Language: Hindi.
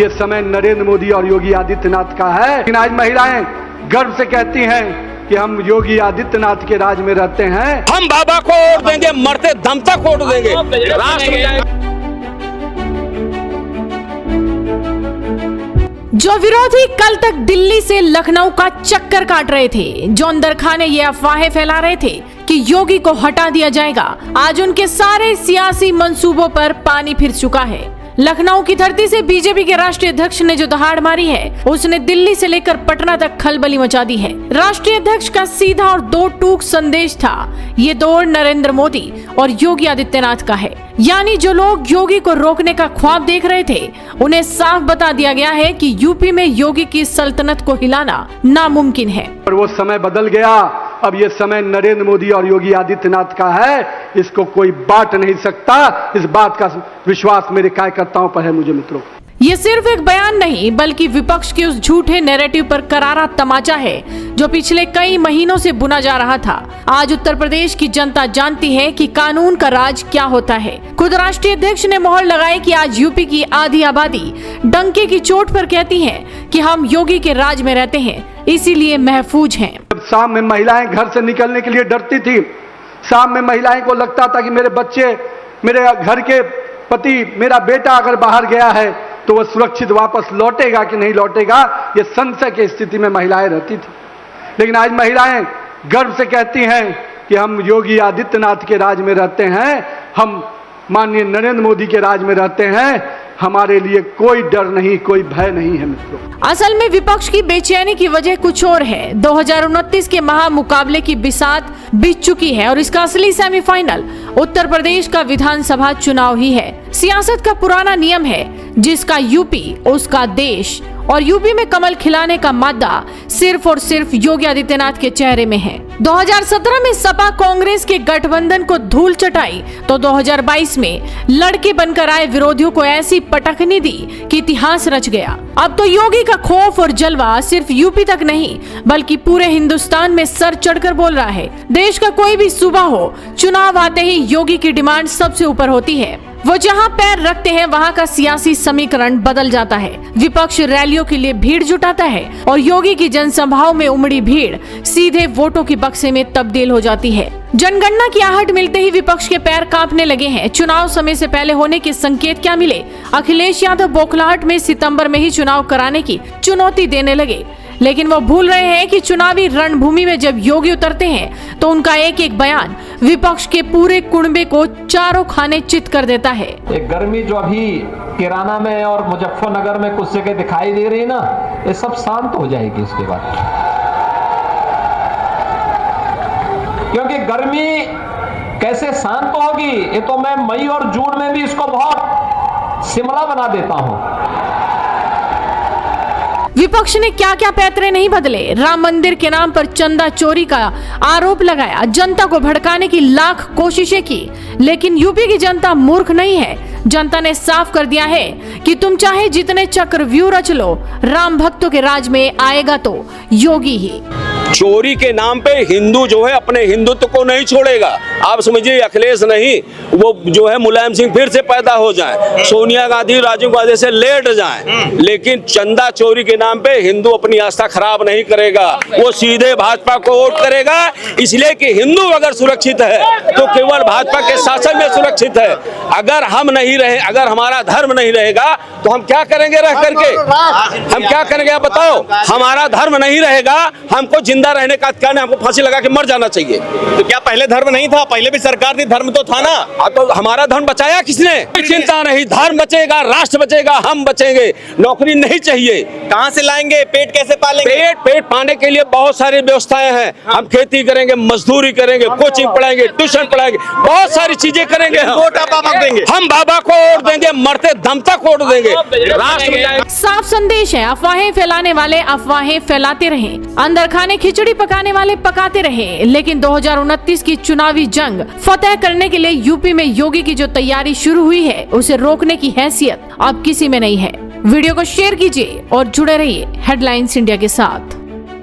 ये समय नरेंद्र मोदी और योगी आदित्यनाथ का है, लेकिन आज महिलाएं गर्व से कहती हैं कि हम योगी आदित्यनाथ के राज में रहते हैं। हम बाबा को वोट देंगे, मरते दम तक वोट देंगे। राष्ट्र जो विरोधी कल तक दिल्ली से लखनऊ का चक्कर काट रहे थे, जो अंदर खाने ये अफवाहें फैला रहे थे कि योगी को हटा दिया जाएगा, आज उनके सारे सियासी मंसूबों पर पानी फिर चुका है। लखनऊ की धरती से बीजेपी के राष्ट्रीय अध्यक्ष ने जो दहाड़ मारी है, उसने दिल्ली से लेकर पटना तक खलबली मचा दी है। राष्ट्रीय अध्यक्ष का सीधा और दो टूक संदेश था, ये दौड़ नरेंद्र मोदी और योगी आदित्यनाथ का है। यानी जो लोग योगी को रोकने का ख्वाब देख रहे थे, उन्हें साफ बता दिया गया है कि यूपी में योगी की सल्तनत को हिलाना नामुमकिन है। पर वो समय बदल गया, अब ये समय नरेंद्र मोदी और योगी आदित्यनाथ का है, इसको कोई बांट नहीं सकता। इस बात का विश्वास मेरे कार्यकर्ताओं पर है। मुझे मित्रों, ये सिर्फ एक बयान नहीं, बल्कि विपक्ष के उस झूठे नैरेटिव पर करारा तमाचा है जो पिछले कई महीनों से बुना जा रहा था। आज उत्तर प्रदेश की जनता जानती है कि कानून का राज क्या होता है। खुद राष्ट्रीय अध्यक्ष ने मोहर लगाई कि आज यूपी की आधी आबादी डंके की चोट पर कहती है कि हम योगी के राज में रहते हैं, इसीलिए महफूज हैं। जब शाम में महिलाएं घर से निकलने के लिए डरती थी, शाम में महिलाएं को लगता था कि मेरे बच्चे, मेरे घर के पति, मेरा बेटा अगर बाहर गया है तो वह सुरक्षित वापस लौटेगा कि नहीं लौटेगा, ये संशय की स्थिति में महिलाएं रहती थी। लेकिन आज महिलाएं गर्व से कहती हैं कि हम योगी आदित्यनाथ के राज में रहते हैं, हम माननीय नरेंद्र मोदी के राज में रहते हैं, हमारे लिए कोई डर नहीं, कोई भय नहीं है। मित्रों, असल में विपक्ष की बेचैनी की वजह कुछ और है। 2029 के महामुकाबले की बिसात बीत चुकी है और इसका असली सेमीफाइनल उत्तर प्रदेश का विधानसभा चुनाव ही है। सियासत का पुराना नियम है, जिसका यूपी उसका देश, और यूपी में कमल खिलाने का मादा सिर्फ और सिर्फ योगी आदित्यनाथ के चेहरे में है। 2017 में सपा कांग्रेस के गठबंधन को धूल चटाई तो 2022 में लड़के बनकर आए विरोधियों को ऐसी पटखनी दी कि इतिहास रच गया। अब तो योगी का खौफ और जलवा सिर्फ यूपी तक नहीं, बल्कि पूरे हिंदुस्तान में सर चढ़कर बोल रहा है। देश का कोई भी सूबा हो, चुनाव आते ही योगी की डिमांड सबसे ऊपर होती है। वो जहां पैर रखते हैं, वहां का सियासी समीकरण बदल जाता है। विपक्ष रैलियों के लिए भीड़ जुटाता है और योगी की जनसभाओं में उमड़ी भीड़ सीधे वोटों की बक्से में तब्दील हो जाती है। जनगणना की आहट मिलते ही विपक्ष के पैर कांपने लगे हैं। चुनाव समय से पहले होने के संकेत क्या मिले? अखिलेश यादव बौखलाहट में सितंबर में ही चुनाव कराने की चुनौती देने लगे, लेकिन वो भूल रहे हैं कि चुनावी रणभूमि में जब योगी उतरते हैं तो उनका एक एक बयान विपक्ष के पूरे कुनबे को चारों खाने चित कर देता है। एक गर्मी जो अभी किराना में और मुजफ्फरनगर में कुछ जगह दिखाई दे रही ना, ये सब शांत हो जाएगी इसके बाद, क्योंकि गर्मी कैसे शांत होगी ये तो मैं मई और जून में भी इसको बहुत शिमला बना देता हूं। विपक्ष ने क्या क्या पैतरे नहीं बदले। राम मंदिर के नाम पर चंदा चोरी का आरोप लगाया, जनता को भड़काने की लाख कोशिशें की, लेकिन यूपी की जनता मूर्ख नहीं है। जनता ने साफ कर दिया है कि तुम चाहे जितने चक्रव्यूह रच लो, राम भक्तों के राज में आएगा तो योगी ही। चोरी के नाम पे हिंदू जो है अपने हिंदुत्व को नहीं छोड़ेगा। आप समझिए, अखिलेश नहीं, वो जो है मुलायम सिंह फिर से पैदा हो जाए, सोनिया गांधी राजीव गांधी से लेट जाए, लेकिन चंदा चोरी के नाम पे हिंदू अपनी आस्था खराब नहीं करेगा। वो सीधे भाजपा को वोट करेगा, इसलिए कि हिंदू अगर सुरक्षित है तो केवल भाजपा के शासन में सुरक्षित है। अगर हम नहीं रहे, अगर हमारा धर्म नहीं रहेगा तो हम क्या करेंगे रह करके? हम क्या करेंगे आप बताओ? हमारा धर्म नहीं रहेगा, हमको जिंदा रहने का अधिकार नहीं, हमको फांसी लगा के मर जाना चाहिए। तो क्या पहले धर्म नहीं था? पहले भी सरकार थी, धर्म तो था ना। तो हमारा धर्म बचाया किसने? चिंता नहीं, धर्म बचेगा, राष्ट्र बचेगा, हम बचेंगे। नौकरी नहीं चाहिए, कहाँ से लाएंगे? पेट कैसे पालेंगे? पेट पाने के लिए बहुत सारी व्यवस्थाएं हैं। हम खेती करेंगे, मजदूरी करेंगे, कोचिंग पढ़ाएंगे, ट्यूशन पढ़ाएंगे, बहुत सारी चीजें करेंगे। वोट आप बाबा देंगे? हम बाबा को वोट देंगे, मरते दम तक वोट देंगे। राष्ट्र साफ संदेश है, अफवाहें फैलाने वाले अफवाहें फैलाते रहें, अंदर खाने खिचड़ी पकाने वाले पकाते रहें, लेकिन 2029 की चुनावी जंग फतेह करने के लिए यूपी में योगी की जो तैयारी शुरू हुई है, उसे रोकने की हैसियत अब किसी में नहीं है। वीडियो को शेयर कीजिए और जुड़े रहिए हेडलाइंस इंडिया के साथ।